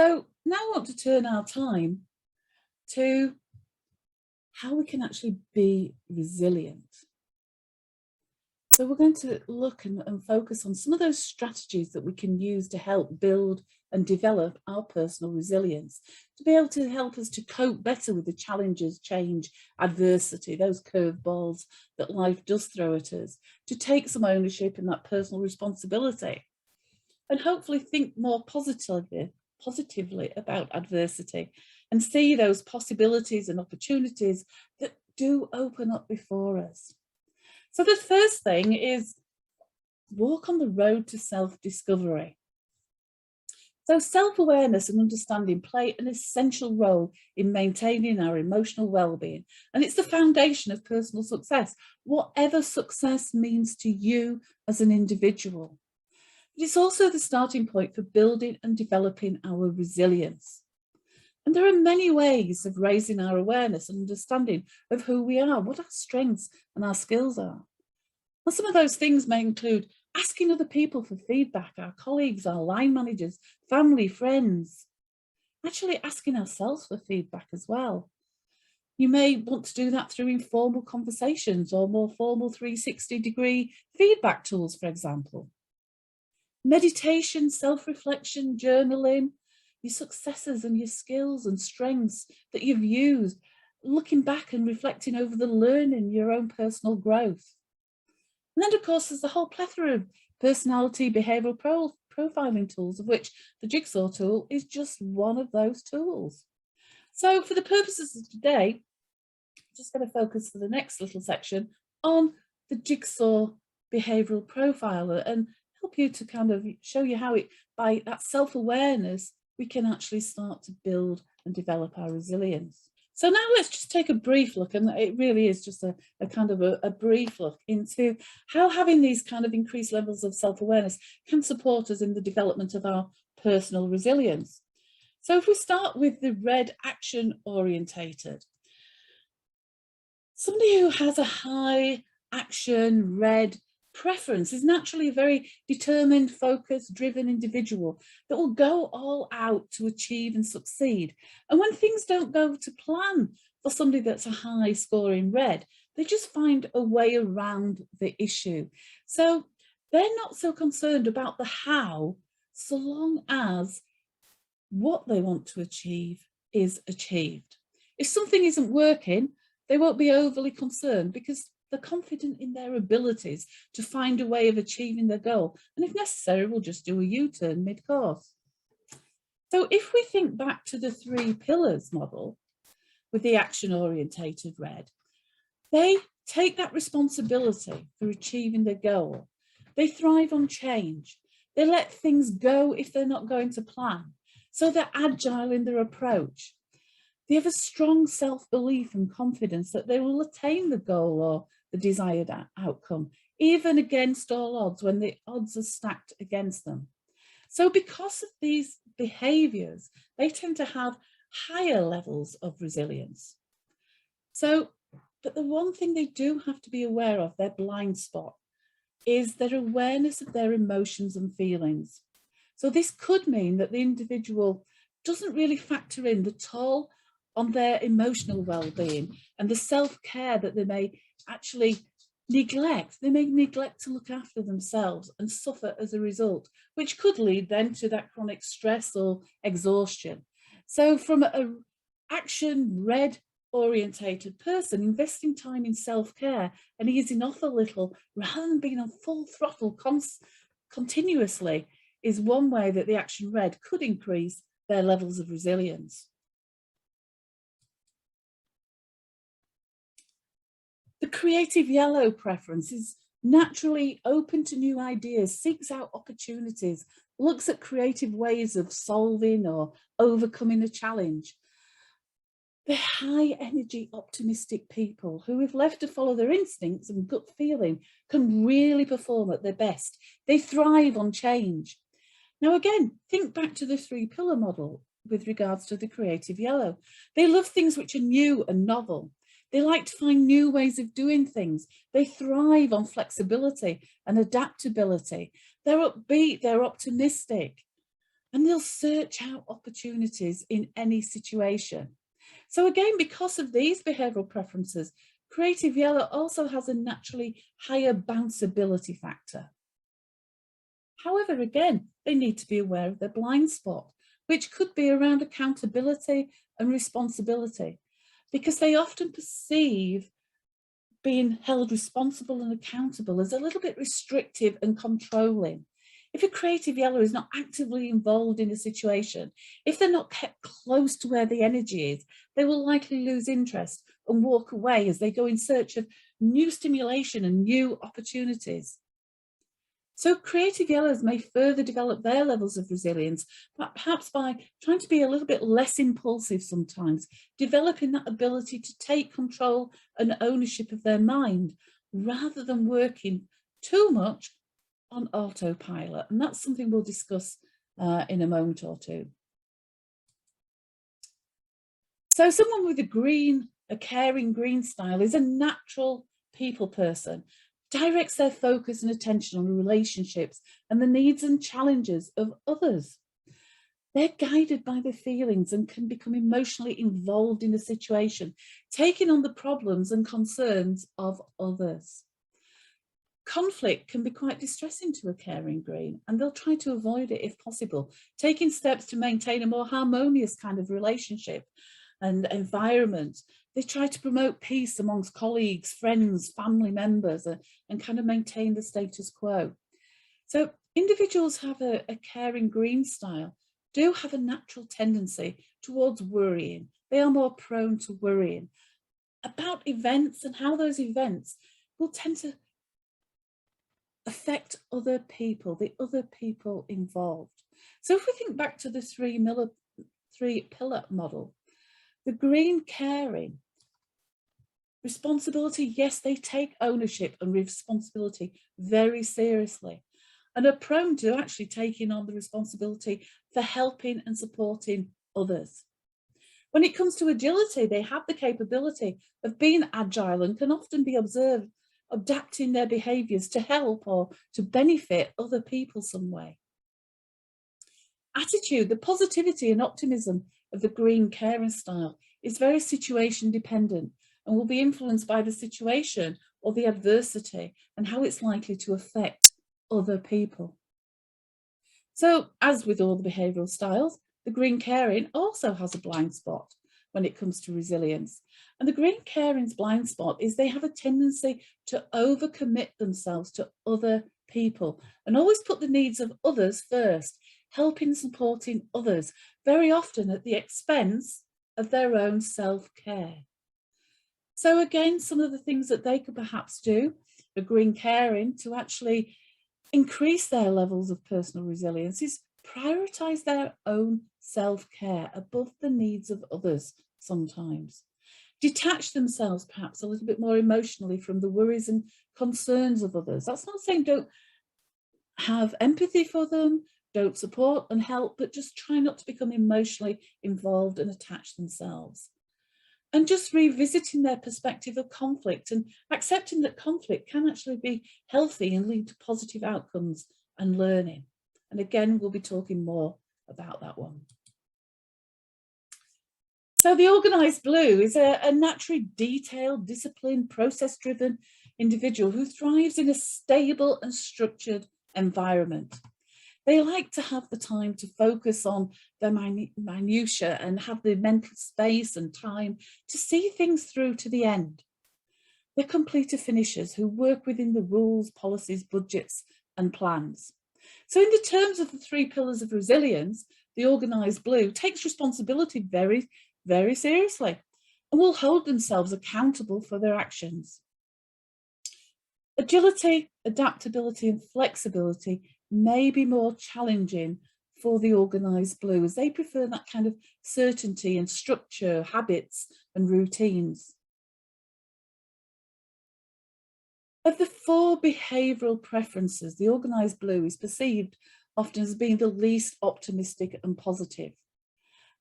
So now I want to turn our time to how we can actually be resilient. So we're going to look and focus on some of those strategies that we can use to help build and develop our personal resilience, to be able to help us to cope better with the challenges, change, adversity, those curveballs that life does throw at us, to take some ownership in that personal responsibility, and hopefully think more positively about adversity and see those possibilities and opportunities that do open up before us. So the first thing is walk on the road to self-discovery. So self-awareness and understanding play an essential role in maintaining our emotional well-being, and it's the foundation of personal success, whatever success means to you as an individual. But it's also the starting point for building and developing our resilience. And there are many ways of raising our awareness and understanding of who we are, what our strengths and our skills are. And some of those things may include asking other people for feedback, our colleagues, our line managers, family, friends, actually asking ourselves for feedback as well. You may want to do that through informal conversations or more formal 360-degree feedback tools, for example. Meditation, self-reflection, journaling, your successes and your skills and strengths that you've used, looking back and reflecting over the learning, your own personal growth. And then, of course, there's the whole plethora of personality behavioural profiling tools, of which the Jigsaw tool is just one of those tools. So for the purposes of today, I'm just going to focus for the next little section on the Jigsaw behavioural profiler and help you to kind of show you how by that self-awareness, we can actually start to build and develop our resilience. So now let's just take a brief look, and it really is just a kind of a brief look into how having these kind of increased levels of self-awareness can support us in the development of our personal resilience. So if we start with the red, action orientated, somebody who has a high action red preference is naturally a very determined, focused, driven individual that will go all out to achieve and succeed. And when things don't go to plan for somebody that's a high scoring red, they just find a way around the issue. So they're not so concerned about the how, so long as what they want to achieve is achieved. If something isn't working, they won't be overly concerned because they're confident in their abilities to find a way of achieving their goal. And if necessary, we'll just do a U-turn mid-course. So if we think back to the 3 pillars model with the action-orientated red, they take that responsibility for achieving their goal. They thrive on change. They let things go if they're not going to plan. So they're agile in their approach. They have a strong self-belief and confidence that they will attain the goal or the desired outcome, even against all odds, when the odds are stacked against them. So because of these behaviours, they tend to have higher levels of resilience. But the one thing they do have to be aware of, their blind spot, is their awareness of their emotions and feelings. So this could mean that the individual doesn't really factor in the toll on their emotional well-being and the self-care that they may actually neglect. They may neglect to look after themselves and suffer as a result, which could lead then to that chronic stress or exhaustion. So from an action red orientated person, investing time in self-care and easing off a little rather than being on full throttle continuously is one way that the action red could increase their levels of resilience. The creative yellow preference is naturally open to new ideas, seeks out opportunities, looks at creative ways of solving or overcoming a challenge. They're high energy, optimistic people who, if left to follow their instincts and gut feeling, can really perform at their best. They thrive on change. Now, again, think back to the 3-pillar model with regards to the creative yellow. They love things which are new and novel. They like to find new ways of doing things. They thrive on flexibility and adaptability. They're upbeat, they're optimistic. and they'll search out opportunities in any situation. So again, because of these behavioural preferences, creative yellow also has a naturally higher bounceability factor. However, again, they need to be aware of their blind spot, which could be around accountability and responsibility, because they often perceive being held responsible and accountable as a little bit restrictive and controlling. If a creative yellow is not actively involved in a situation, if they're not kept close to where the energy is, they will likely lose interest and walk away as they go in search of new stimulation and new opportunities. So creative yellows may further develop their levels of resilience, but perhaps by trying to be a little bit less impulsive sometimes, developing that ability to take control and ownership of their mind rather than working too much on autopilot. And that's something we'll discuss in a moment or two. So someone with a caring green style is a natural people person, directs their focus and attention on relationships and the needs and challenges of others. They're guided by their feelings and can become emotionally involved in a situation, taking on the problems and concerns of others. Conflict can be quite distressing to a caring green, and they'll try to avoid it if possible, taking steps to maintain a more harmonious kind of relationship and environment. They try to promote peace amongst colleagues, friends, family members, and kind of maintain the status quo. So individuals have a caring green style do have a natural tendency towards worrying. They are more prone to worrying about events and how those events will tend to affect other people, the other people involved. So if we think back to the three-pillar model, the green caring, responsibility, yes, they take ownership and responsibility very seriously and are prone to actually taking on the responsibility for helping and supporting others. When it comes to agility, they have the capability of being agile and can often be observed adapting their behaviours to help or to benefit other people some way. Attitude, the positivity and optimism of the green caring style is very situation dependent and will be influenced by the situation or the adversity and how it's likely to affect other people. So, as with all the behavioural styles, the green caring also has a blind spot when it comes to resilience. And the green caring's blind spot is they have a tendency to overcommit themselves to other people and always put the needs of others first, helping and supporting others, very often at the expense of their own self-care. So again, some of the things that they could perhaps do, the green caring, to actually increase their levels of personal resilience is prioritise their own self-care above the needs of others sometimes. Detach themselves perhaps a little bit more emotionally from the worries and concerns of others. That's not saying don't have empathy for them, don't support and help, but just try not to become emotionally involved and attach themselves. And just revisiting their perspective of conflict and accepting that conflict can actually be healthy and lead to positive outcomes and learning. And again, we'll be talking more about that one. So the organised blue is a naturally detailed, disciplined, process-driven individual who thrives in a stable and structured environment. They like to have the time to focus on their minutiae and have the mental space and time to see things through to the end. They're completer finishers who work within the rules, policies, budgets and plans. So in the terms of the three pillars of resilience, the organised blue takes responsibility very, very seriously and will hold themselves accountable for their actions. Agility, adaptability and flexibility may be more challenging for the organised blue as they prefer that kind of certainty and structure, habits and routines. Of the four behavioural preferences, the organised blue is perceived often as being the least optimistic and positive.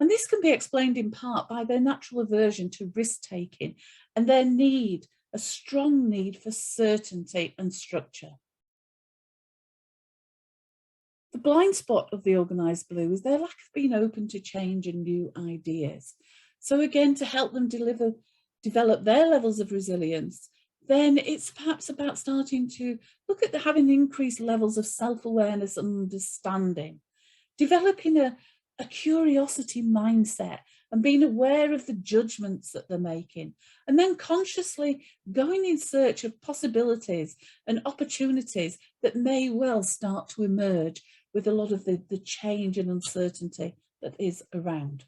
And this can be explained in part by their natural aversion to risk-taking and their need, a strong need for certainty and structure. The blind spot of the organised blue is their lack of being open to change and new ideas. So again, to help them develop their levels of resilience, then it's perhaps about starting to look at having increased levels of self-awareness and understanding, developing a curiosity mindset and being aware of the judgments that they're making, and then consciously going in search of possibilities and opportunities that may well start to emerge with a lot of the change and uncertainty that is around.